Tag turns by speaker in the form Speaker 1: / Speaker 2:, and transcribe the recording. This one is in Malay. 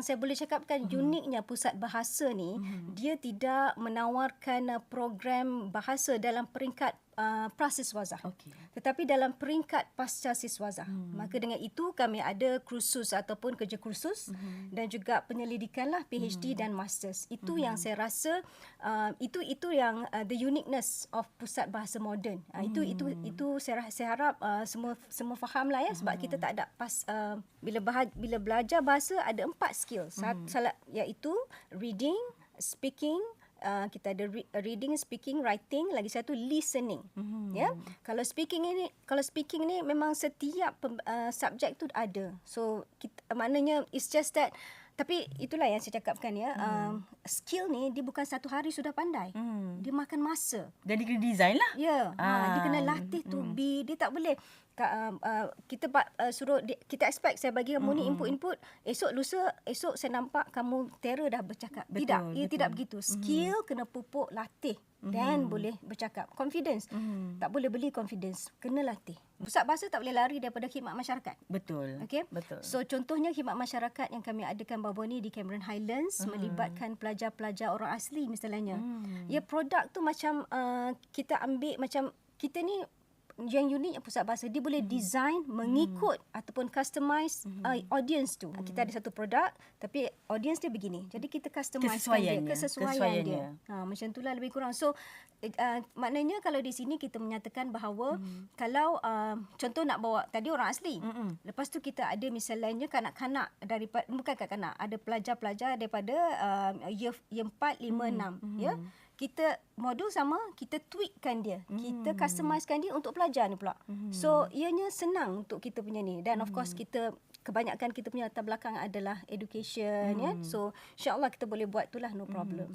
Speaker 1: saya boleh cakapkan uniknya Pusat Bahasa ni, dia tidak menawarkan program bahasa dalam peringkat prasiswazah. Tetapi dalam peringkat pasca siswazah. Maka dengan itu kami ada kursus ataupun kerja kursus dan juga penyelidikan lah PhD dan masters. Itu yang saya rasa itu yang the uniqueness of Pusat Bahasa Moden. Itu saya harap semua faham lah ya, sebab kita tak ada bila belajar bahasa ada 4 skill. Salah iaitu reading, speaking, kita ada reading, speaking, writing, lagi satu listening. Ya. Kalau speaking ni memang setiap subjek tu ada. So maknanya it's just that, tapi itulah yang saya cakapkan ya, skill ni dia bukan satu hari sudah pandai. Dia makan masa.
Speaker 2: Dan dia kena design lah.
Speaker 1: Ya, dia kena latih to be. Dia tak boleh kita suruh kita expect saya bagi kamu ni input, esok saya nampak kamu terror dah bercakap. Tidak, ia tidak begitu. Skill kena pupuk, latih dan boleh bercakap. Confidence. Tak boleh beli confidence, kena latih. Pusat Bahasa tak boleh lari daripada khidmat masyarakat.
Speaker 2: Betul.
Speaker 1: Okey.
Speaker 2: Betul.
Speaker 1: So contohnya khidmat masyarakat yang kami adakan baru-baru ni di Cameron Highlands melibatkan pelajar-pelajar orang asli misalnya. Ya, produk tu macam kita ambil macam kita ni yang unik Pusat Bahasa, dia boleh design mengikut ataupun customize audience tu. Kita ada satu produk tapi audience dia begini. Jadi kita customize kesesuaian dia. Macam itulah lebih kurang. So maknanya kalau di sini kita menyatakan bahawa kalau contoh nak bawa tadi orang asli. Lepas tu kita ada misalnya kanak-kanak daripada, bukan kanak-kanak, ada pelajar-pelajar daripada year 4, 5, 6 ya. Kita modul sama, kita tweakkan dia. Kita customizekan dia untuk pelajar ni pula. So, ianya senang untuk kita punya ni. Dan of course kebanyakan kita punya latar belakang adalah education ya. So, insya-Allah kita boleh buat itulah, no problem.